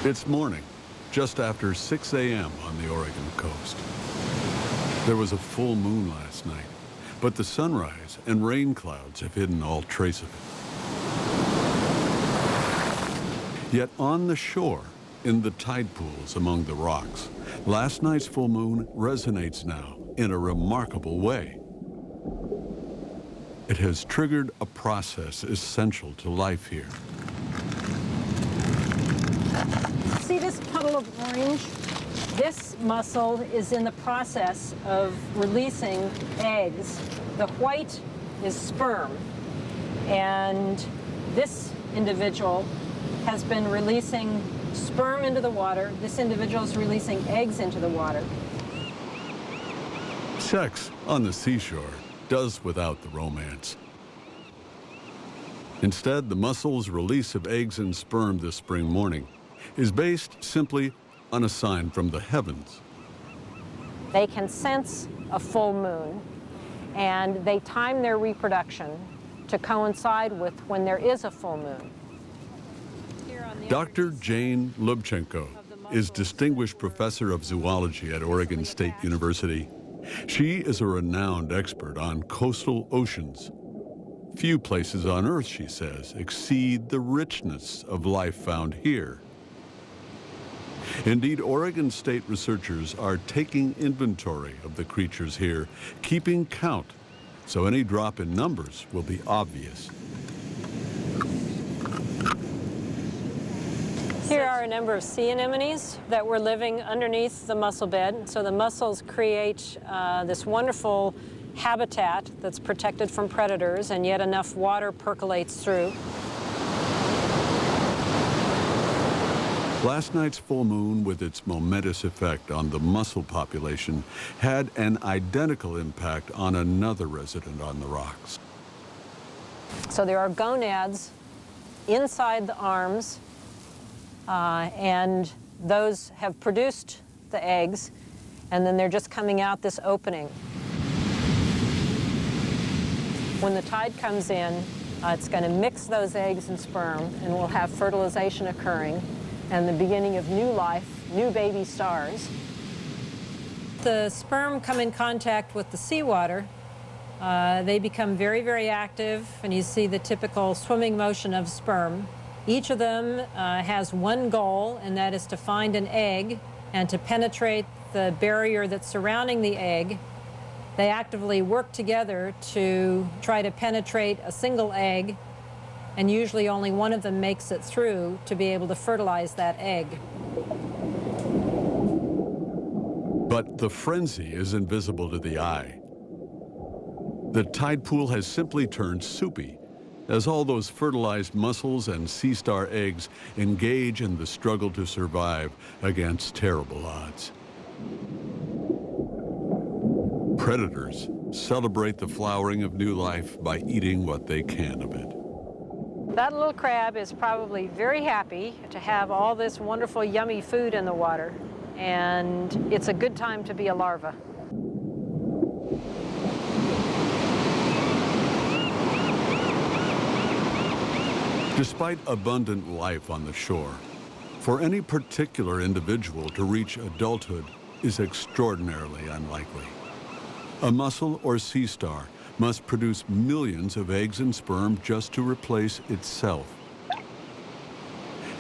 It's morning, just after 6 a.m. on the Oregon coast. There was a full moon last night, but the sunrise and rain clouds have hidden all trace of it. Yet on the shore, in the tide pools among the rocks, last night's full moon resonates now in a remarkable way. It has triggered a process essential to life here. See this puddle of orange? This mussel is in the process of releasing eggs. The white is sperm, and this individual has been releasing sperm into the water. This individual is releasing eggs into the water. Sex on the seashore does without the romance. Instead, the mussel's release of eggs and sperm this spring morning is based simply on a sign from the heavens. They can sense a full moon, and they time their reproduction to coincide with when there is a full moon. Dr. Jane Lubchenco is Distinguished Professor of Zoology at Oregon State University. She is a renowned expert on coastal oceans. Few places on Earth, she says, exceed the richness of life found here. Indeed, Oregon State researchers are taking inventory of the creatures here, keeping count, so any drop in numbers will be obvious. Here are a number of sea anemones that were living underneath the mussel bed. So the mussels create this wonderful habitat that's protected from predators, and yet enough water percolates through. Last night's full moon, with its momentous effect on the mussel population, had an identical impact on another resident on the rocks. So there are gonads inside the arms, and those have produced the eggs, and then they're just coming out this opening. When the tide comes in, it's going to mix those eggs and sperm, and we'll have fertilization occurring and the beginning of new life, new baby stars. The sperm come in contact with the seawater. They become very, very active, and you see the typical swimming motion of sperm. Each of them has one goal, and that is to find an egg and to penetrate the barrier that's surrounding the egg. They actively work together to try to penetrate a single egg, and usually only one of them makes it through to be able to fertilize that egg. But the frenzy is invisible to the eye. The tide pool has simply turned soupy as all those fertilized mussels and sea star eggs engage in the struggle to survive against terrible odds. Predators celebrate the flowering of new life by eating what they can of it. That little crab is probably very happy to have all this wonderful, yummy food in the water, and it's a good time to be a larva. Despite abundant life on the shore, for any particular individual to reach adulthood is extraordinarily unlikely. A mussel or sea star must produce millions of eggs and sperm just to replace itself.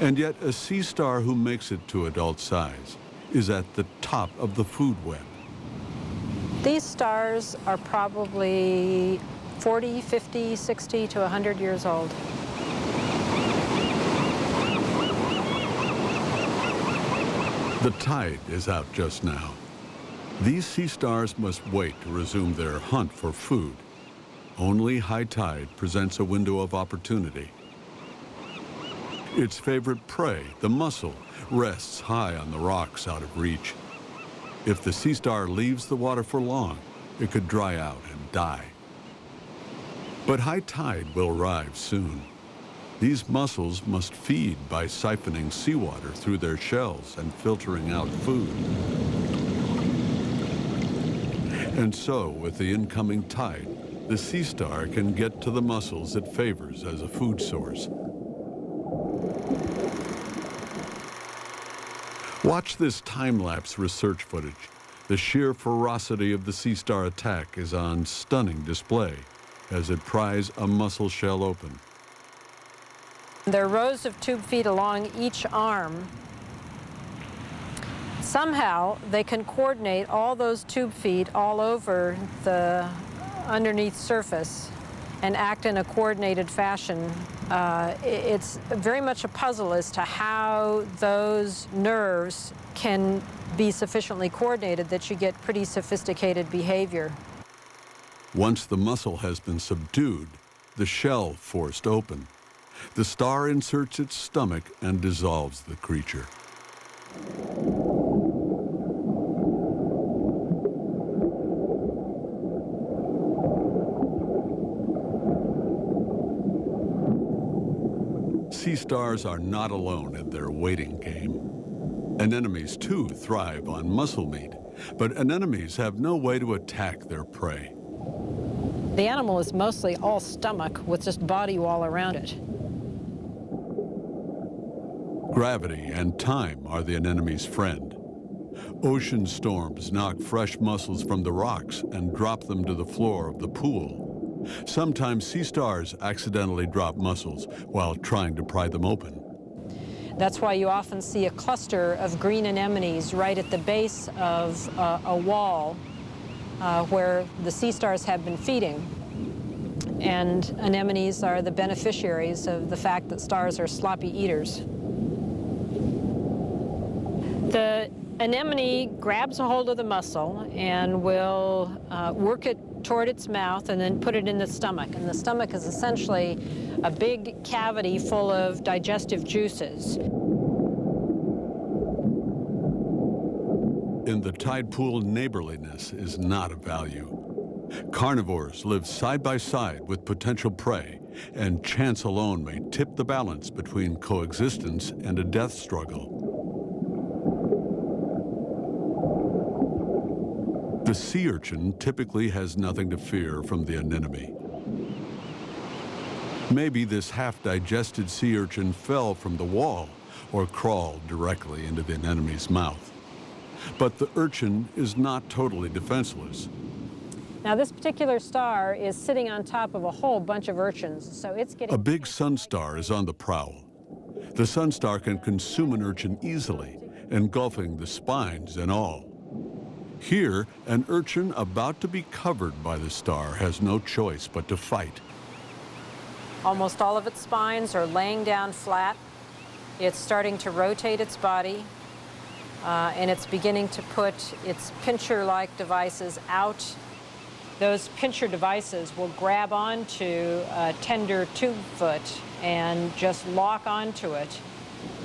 And yet a sea star who makes it to adult size is at the top of the food web. These stars are probably 40, 50, 60 to 100 years old. The tide is out just now. These sea stars must wait to resume their hunt for food. Only high tide presents a window of opportunity. Its favorite prey, the mussel, rests high on the rocks out of reach. If the sea star leaves the water for long, it could dry out and die. But high tide will arrive soon. These mussels must feed by siphoning seawater through their shells and filtering out food. And so, with the incoming tide, the sea star can get to the mussels it favors as a food source. Watch this time-lapse research footage. The sheer ferocity of the sea star attack is on stunning display as it pries a mussel shell open. There are rows of tube feet along each arm. Somehow they can coordinate all those tube feet all over the underneath surface and act in a coordinated fashion. It's very much a puzzle as to how those nerves can be sufficiently coordinated that you get pretty sophisticated behavior. Once the mussel has been subdued, the shell forced open. The star inserts its stomach and dissolves the creature. Sea stars are not alone in their waiting game. Anemones, too, thrive on mussel meat, but anemones have no way to attack their prey. The animal is mostly all stomach with just body wall around it. Gravity and time are the anemone's friend. Ocean storms knock fresh mussels from the rocks and drop them to the floor of the pool. Sometimes sea stars accidentally drop mussels while trying to pry them open. That's why you often see a cluster of green anemones right at the base of a wall where the sea stars have been feeding. And anemones are the beneficiaries of the fact that stars are sloppy eaters. The anemone grabs a hold of the mussel and will work it toward its mouth and then put it in the stomach. And the stomach is essentially a big cavity full of digestive juices. In the tide pool, neighborliness is not of value. Carnivores live side by side with potential prey, and chance alone may tip the balance between coexistence and a death struggle. The sea urchin typically has nothing to fear from the anemone. Maybe this half-digested sea urchin fell from the wall or crawled directly into the anemone's mouth. But the urchin is not totally defenseless. Now, this particular star is sitting on top of a whole bunch of urchins, so it's getting... A big sun star is on the prowl. The sun star can consume an urchin easily, engulfing the spines and all. Here, an urchin about to be covered by the star has no choice but to fight. Almost all of its spines are laying down flat. It's starting to rotate its body, and it's beginning to put its pincher-like devices out. Those pincher devices will grab onto a tender tube foot and just lock onto it.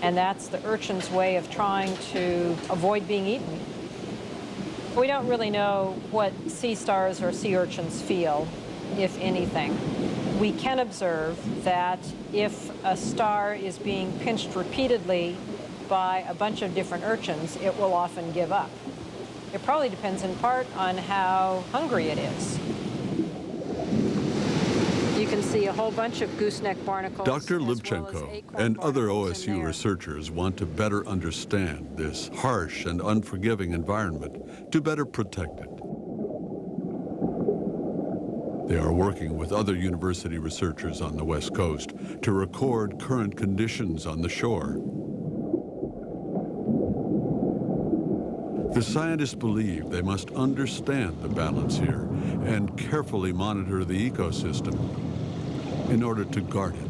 And that's the urchin's way of trying to avoid being eaten. We don't really know what sea stars or sea urchins feel, if anything. We can observe that if a star is being pinched repeatedly by a bunch of different urchins, it will often give up. It probably depends in part on how hungry it is. You can see a whole bunch of gooseneck barnacles. Dr. Lubchenco and other OSU researchers want to better understand this harsh and unforgiving environment to better protect it. They are working with other university researchers on the West Coast to record current conditions on the shore. The scientists believe they must understand the balance here and carefully monitor the ecosystem in order to guard it.